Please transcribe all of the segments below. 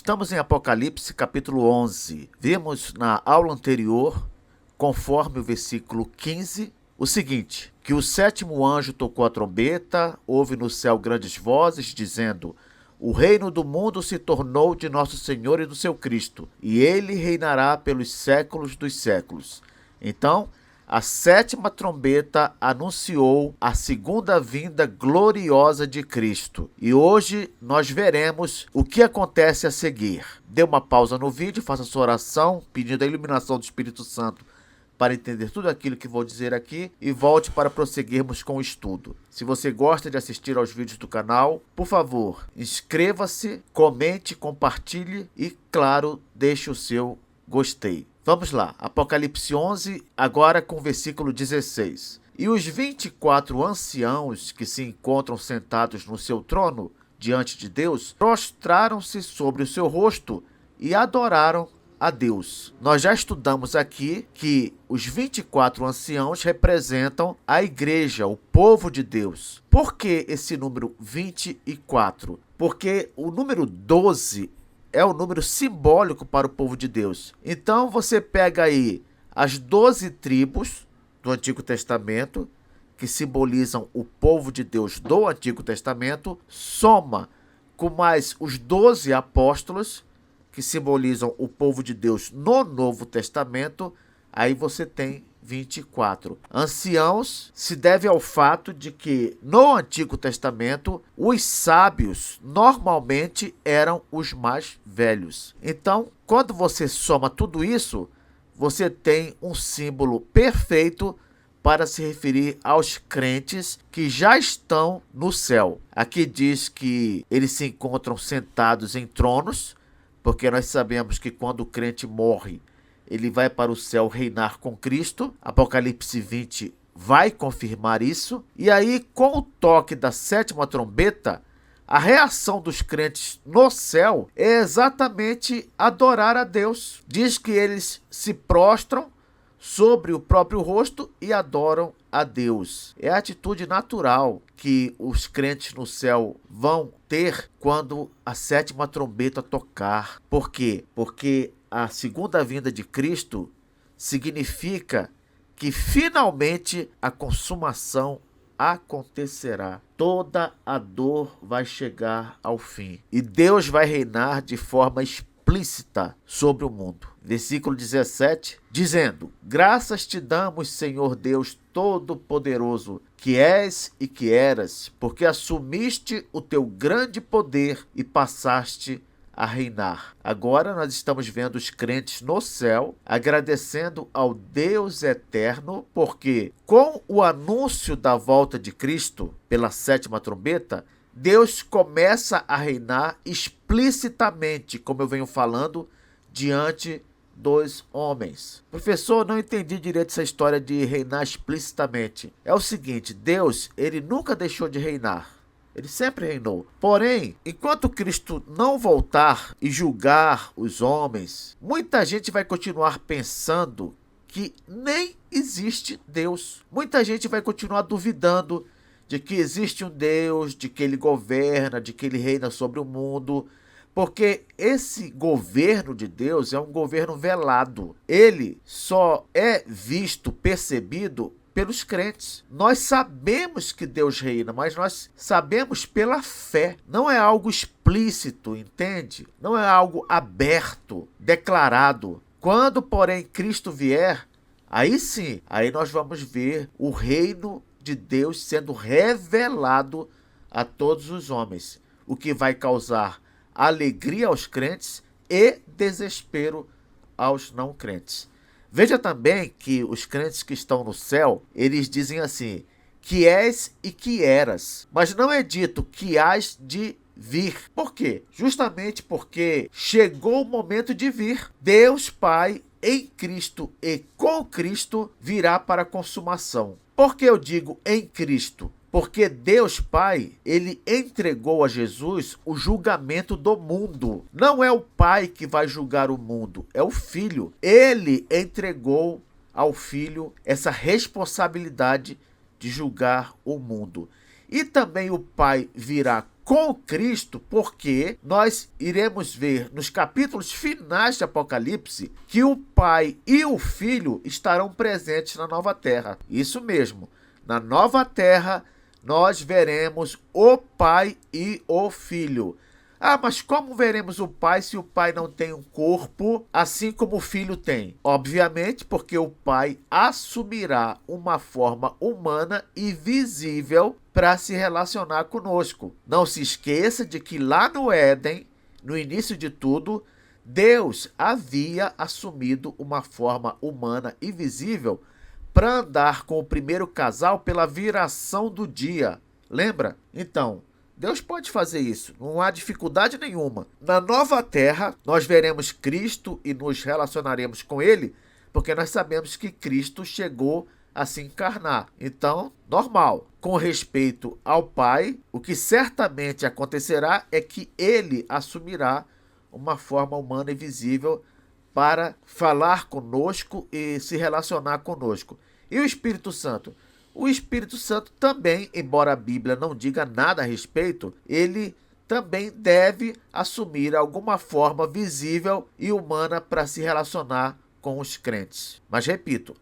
Estamos em Apocalipse capítulo 11. Vimos na aula anterior, conforme o versículo 15, o seguinte: que o sétimo anjo tocou a trombeta, houve no céu grandes vozes, dizendo: o reino do mundo se tornou de nosso Senhor e do seu Cristo, e ele reinará pelos séculos dos séculos. Então, a sétima trombeta anunciou a segunda vinda gloriosa de Cristo. E hoje nós veremos o que acontece a seguir. Dê uma pausa no vídeo, faça sua oração, pedindo a iluminação do Espírito Santo para entender tudo aquilo que vou dizer aqui e volte para prosseguirmos com o estudo. Se você gosta de assistir aos vídeos do canal, por favor, inscreva-se, comente, compartilhe e, claro, deixe o seu gostei. Vamos lá, Apocalipse 11, agora com o versículo 16. E os 24 anciãos que se encontram sentados no seu trono, diante de Deus, prostraram-se sobre o seu rosto e adoraram a Deus. Nós já estudamos aqui que os 24 anciãos representam a igreja, o povo de Deus. Por que esse número 24? Porque o número 12 é o número simbólico para o povo de Deus. Então você pega aí as 12 tribos do Antigo Testamento, que simbolizam o povo de Deus do Antigo Testamento, soma com mais os 12 apóstolos, que simbolizam o povo de Deus no Novo Testamento, aí você tem 24. Anciãos se deve ao fato de que no Antigo Testamento os sábios normalmente eram os mais velhos. Então, quando você soma tudo isso, você tem um símbolo perfeito para se referir aos crentes que já estão no céu. Aqui diz que eles se encontram sentados em tronos, porque nós sabemos que quando o crente morre, ele vai para o céu reinar com Cristo. Apocalipse 20 vai confirmar isso. E aí, com o toque da sétima trombeta, a reação dos crentes no céu é exatamente adorar a Deus. Diz que eles se prostram sobre o próprio rosto e adoram a Deus. É a atitude natural que os crentes no céu vão ter quando a sétima trombeta tocar. Por quê? Porque a segunda vinda de Cristo significa que finalmente a consumação acontecerá. Toda a dor vai chegar ao fim e Deus vai reinar de forma explícita sobre o mundo. Versículo 17, dizendo: graças te damos, Senhor Deus Todo-Poderoso, que és e que eras, porque assumiste o teu grande poder e passaste a reinar. Agora nós estamos vendo os crentes no céu agradecendo ao Deus eterno, porque com o anúncio da volta de Cristo pela sétima trombeta, Deus começa a reinar explicitamente, como eu venho falando, diante dos homens. Professor, não entendi direito essa história de reinar explicitamente. É o seguinte, Deus, ele nunca deixou de reinar. Ele sempre reinou. Porém, enquanto Cristo não voltar e julgar os homens, muita gente vai continuar pensando que nem existe Deus. Muita gente vai continuar duvidando de que existe um Deus, de que ele governa, de que ele reina sobre o mundo. Porque esse governo de Deus é um governo velado. Ele só é visto, percebido pelos crentes. Nós sabemos que Deus reina, mas nós sabemos pela fé. Não é algo explícito, entende? Não é algo aberto, declarado. Quando, porém, Cristo vier, aí sim, aí nós vamos ver o reino de Deus sendo revelado a todos os homens, o que vai causar alegria aos crentes e desespero aos não crentes. Veja também que os crentes que estão no céu, eles dizem assim, que és e que eras, mas não é dito que hás de vir. Por quê? Justamente porque chegou o momento de vir. Deus Pai em Cristo e com Cristo virá para a consumação. Por que eu digo em Cristo? Porque Deus Pai, ele entregou a Jesus o julgamento do mundo. Não é o Pai que vai julgar o mundo, é o Filho. Ele entregou ao Filho essa responsabilidade de julgar o mundo. E também o Pai virá com Cristo, porque nós iremos ver nos capítulos finais de Apocalipse que o Pai e o Filho estarão presentes na nova terra. Isso mesmo, na nova terra nós veremos o Pai e o Filho. Ah, mas como veremos o Pai se o Pai não tem um corpo, assim como o Filho tem? Obviamente, porque o Pai assumirá uma forma humana e visível para se relacionar conosco. Não se esqueça de que lá no Éden, no início de tudo, Deus havia assumido uma forma humana e visível para andar com o primeiro casal pela viração do dia. Lembra? Então, Deus pode fazer isso, não há dificuldade nenhuma. Na nova terra, nós veremos Cristo e nos relacionaremos com Ele, porque nós sabemos que Cristo chegou a se encarnar. Então, normal. Com respeito ao Pai, o que certamente acontecerá é que Ele assumirá uma forma humana e visível para falar conosco e se relacionar conosco. E o Espírito Santo? O Espírito Santo também, embora a Bíblia não diga nada a respeito, ele também deve assumir alguma forma visível e humana para se relacionar com os crentes. Mas repito,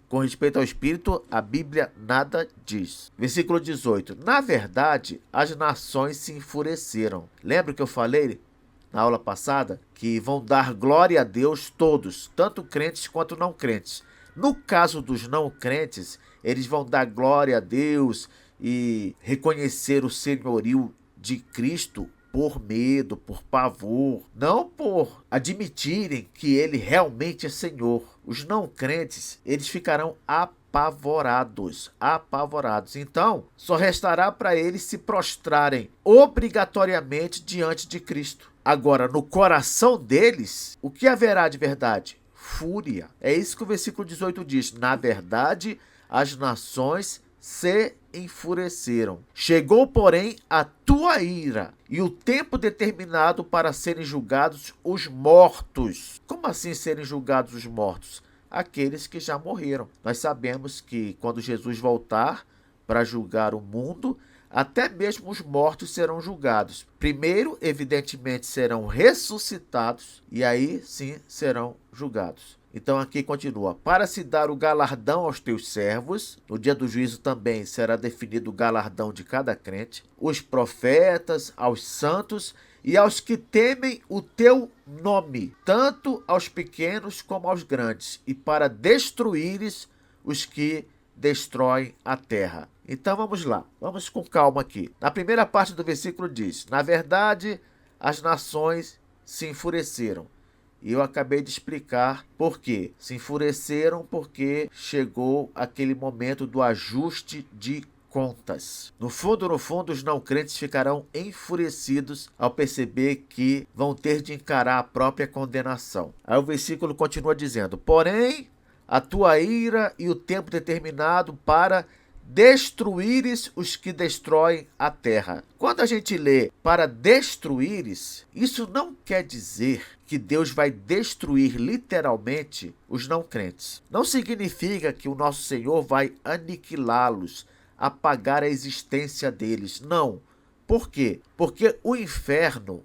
com respeito ao Espírito, a Bíblia nada diz. Versículo 18. Na verdade, as nações se enfureceram. Lembra que eu falei na aula passada que vão dar glória a Deus todos, tanto crentes quanto não crentes. No caso dos não crentes, eles vão dar glória a Deus e reconhecer o senhorio de Cristo por medo, por pavor, não por admitirem que ele realmente é Senhor. Os não crentes, eles ficarão apavorados. Então, só restará para eles se prostrarem obrigatoriamente diante de Cristo. Agora, no coração deles, o que haverá de verdade? Fúria. É isso que o versículo 18 diz. Na verdade, as nações se enfureceram. Chegou, porém, a tua ira e o tempo determinado para serem julgados os mortos. Como assim serem julgados os mortos? Aqueles que já morreram. Nós sabemos que quando Jesus voltar para julgar o mundo, até mesmo os mortos serão julgados. Primeiro, evidentemente, serão ressuscitados e aí sim serão julgados. Então aqui continua, para se dar o galardão aos teus servos, no dia do juízo também será definido o galardão de cada crente, os profetas, aos santos e aos que temem o teu nome, tanto aos pequenos como aos grandes, e para destruíres os que destroem a terra. Então vamos lá, vamos com calma aqui. Na primeira parte do versículo diz, na verdade, as nações se enfureceram. E eu acabei de explicar por quê. Se enfureceram porque chegou aquele momento do ajuste de contas. No fundo, os não crentes ficarão enfurecidos ao perceber que vão ter de encarar a própria condenação. Aí o versículo continua dizendo, porém, a tua ira e o tempo determinado para destruíres os que destroem a terra. Quando a gente lê para destruíres, isso não quer dizer que Deus vai destruir literalmente os não crentes. Não significa que o nosso Senhor vai aniquilá-los, apagar a existência deles. Não. Por quê? Porque o inferno,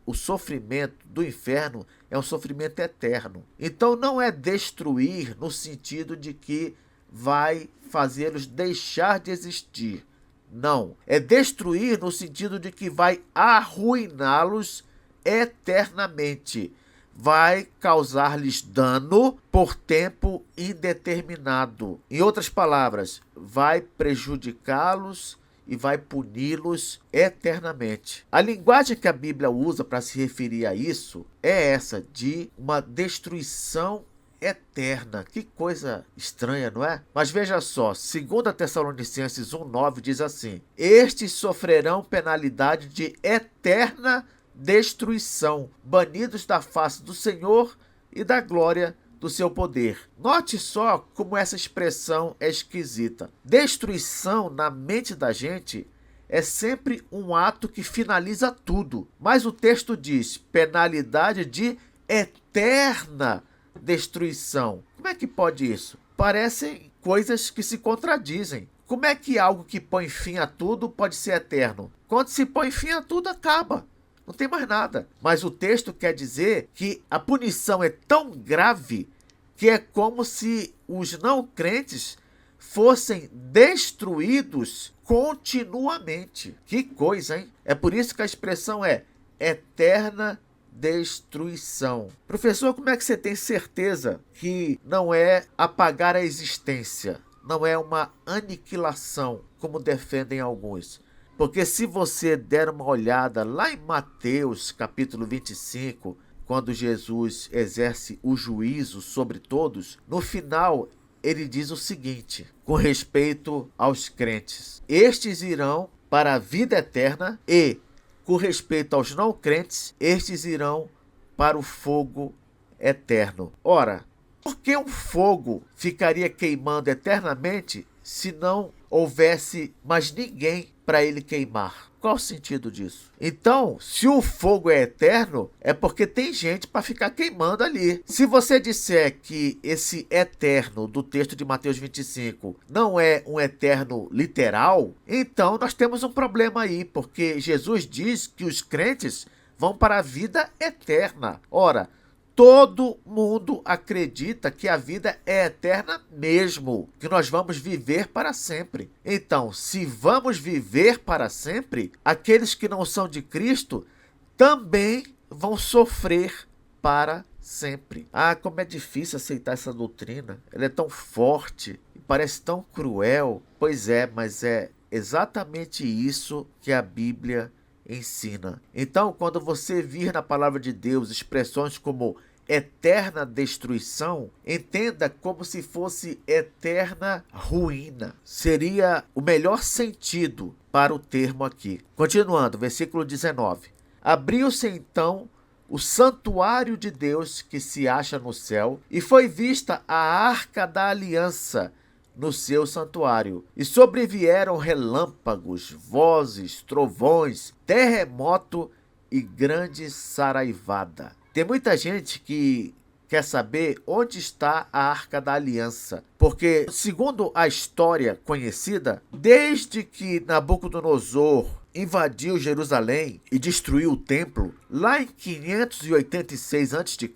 o sofrimento do inferno é um sofrimento eterno. Então não é destruir no sentido de que vai fazê-los deixar de existir. Não. É destruir no sentido de que vai arruiná-los eternamente. Vai causar-lhes dano por tempo indeterminado. Em outras palavras, vai prejudicá-los e vai puni-los eternamente. A linguagem que a Bíblia usa para se referir a isso é essa, de uma destruição eterna. Que coisa estranha, não é? Mas veja só, 2 Tessalonicenses 1,9 diz assim, estes sofrerão penalidade de eterna destruição, banidos da face do Senhor e da glória do seu poder. Note só como essa expressão é esquisita. Destruição na mente da gente é sempre um ato que finaliza tudo. Mas o texto diz penalidade de eterna destruição. Como é que pode isso? Parecem coisas que se contradizem. Como é que algo que põe fim a tudo pode ser eterno? Quando se põe fim a tudo, acaba. Não tem mais nada. Mas o texto quer dizer que a punição é tão grave que é como se os não crentes fossem destruídos continuamente. Que coisa, hein? É por isso que a expressão é eterna destruição. Professor, como é que você tem certeza que não é apagar a existência? Não é uma aniquilação, como defendem alguns? Porque se você der uma olhada lá em Mateus, capítulo 25, quando Jesus exerce o juízo sobre todos, no final ele diz o seguinte, com respeito aos crentes: estes irão para a vida eterna e, com respeito aos não crentes, estes irão para o fogo eterno. Ora, por que um fogo ficaria queimando eternamente se não houvesse mais ninguém para ele queimar? Qual o sentido disso? Então, se o fogo é eterno, é porque tem gente para ficar queimando ali. Se você disser que esse eterno do texto de Mateus 25 não é um eterno literal, então nós temos um problema aí, porque Jesus diz que os crentes vão para a vida eterna. Ora, todo mundo acredita que a vida é eterna mesmo, que nós vamos viver para sempre. Então, se vamos viver para sempre, aqueles que não são de Cristo também vão sofrer para sempre. Ah, como é difícil aceitar essa doutrina. Ela é tão forte e parece tão cruel. Pois é, mas é exatamente isso que a Bíblia ensina. Então, quando você vir na palavra de Deus expressões como eterna destruição, entenda como se fosse eterna ruína. Seria o melhor sentido para o termo aqui. Continuando, versículo 19. Abriu-se então o santuário de Deus que se acha no céu, e foi vista a arca da aliança no seu santuário. E sobrevieram relâmpagos, vozes, trovões, terremoto e grande saraivada. Tem muita gente que quer saber onde está a Arca da Aliança, porque, segundo a história conhecida, desde que Nabucodonosor invadiu Jerusalém e destruiu o templo, lá em 586 a.C.,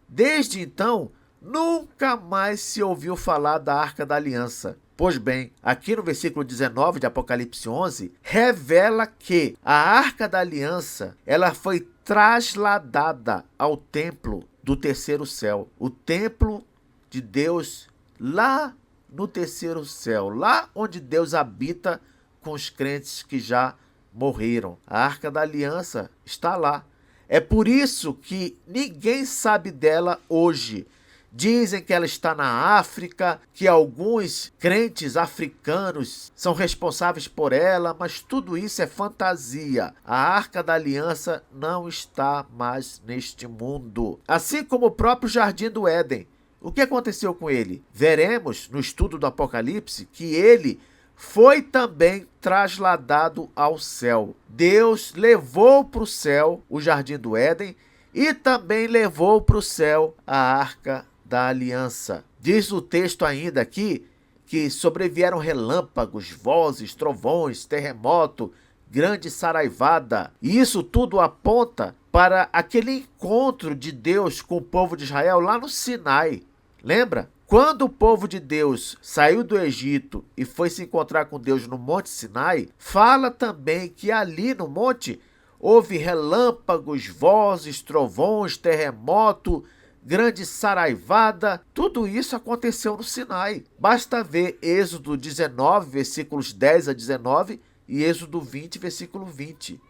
desde então, nunca mais se ouviu falar da Arca da Aliança. Pois bem, aqui no versículo 19 de Apocalipse 11, revela que a Arca da Aliança ela foi trasladada ao templo do terceiro céu. O templo de Deus lá no terceiro céu, lá onde Deus habita com os crentes que já morreram. A Arca da Aliança está lá. É por isso que ninguém sabe dela hoje. Dizem que ela está na África, que alguns crentes africanos são responsáveis por ela, mas tudo isso é fantasia. A Arca da Aliança não está mais neste mundo. Assim como o próprio Jardim do Éden. O que aconteceu com ele? Veremos no estudo do Apocalipse que ele foi também trasladado ao céu. Deus levou para o céu o Jardim do Éden e também levou para o céu a Arca da Aliança. Diz o texto ainda aqui que sobrevieram relâmpagos, vozes, trovões, terremoto, grande saraivada. E isso tudo aponta para aquele encontro de Deus com o povo de Israel lá no Sinai. Lembra? Quando o povo de Deus saiu do Egito e foi se encontrar com Deus no Monte Sinai, fala também que ali no monte houve relâmpagos, vozes, trovões, terremoto, grande saraivada. Tudo isso aconteceu no Sinai. Basta ver Êxodo 19, versículos 10 a 19 e Êxodo 20, versículo 20.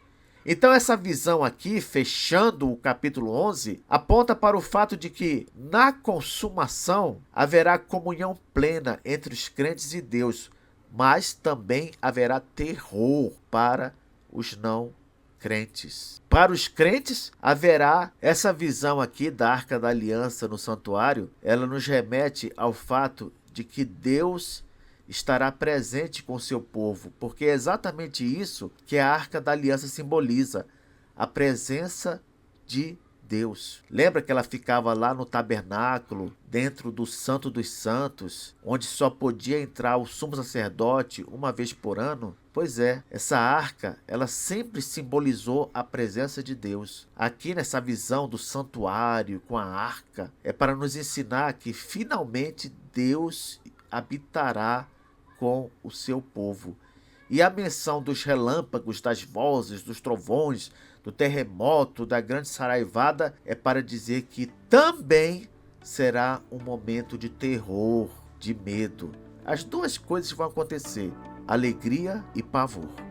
Então essa visão aqui, fechando o capítulo 11, aponta para o fato de que na consumação haverá comunhão plena entre os crentes e Deus, mas também haverá terror para os não crentes. Para os crentes, haverá essa visão aqui da Arca da Aliança no santuário. Ela nos remete ao fato de que Deus estará presente com seu povo, porque é exatamente isso que a Arca da Aliança simboliza, a presença de Deus. Lembra que ela ficava lá no tabernáculo, dentro do Santo dos Santos, onde só podia entrar o sumo sacerdote uma vez por ano? Pois é, essa arca, ela sempre simbolizou a presença de Deus. Aqui nessa visão do santuário com a arca, é para nos ensinar que finalmente Deus habitará com o seu povo. E a menção dos relâmpagos, das vozes, dos trovões, do terremoto, da grande saraivada é para dizer que também será um momento de terror, de medo. As duas coisas vão acontecer: alegria e pavor.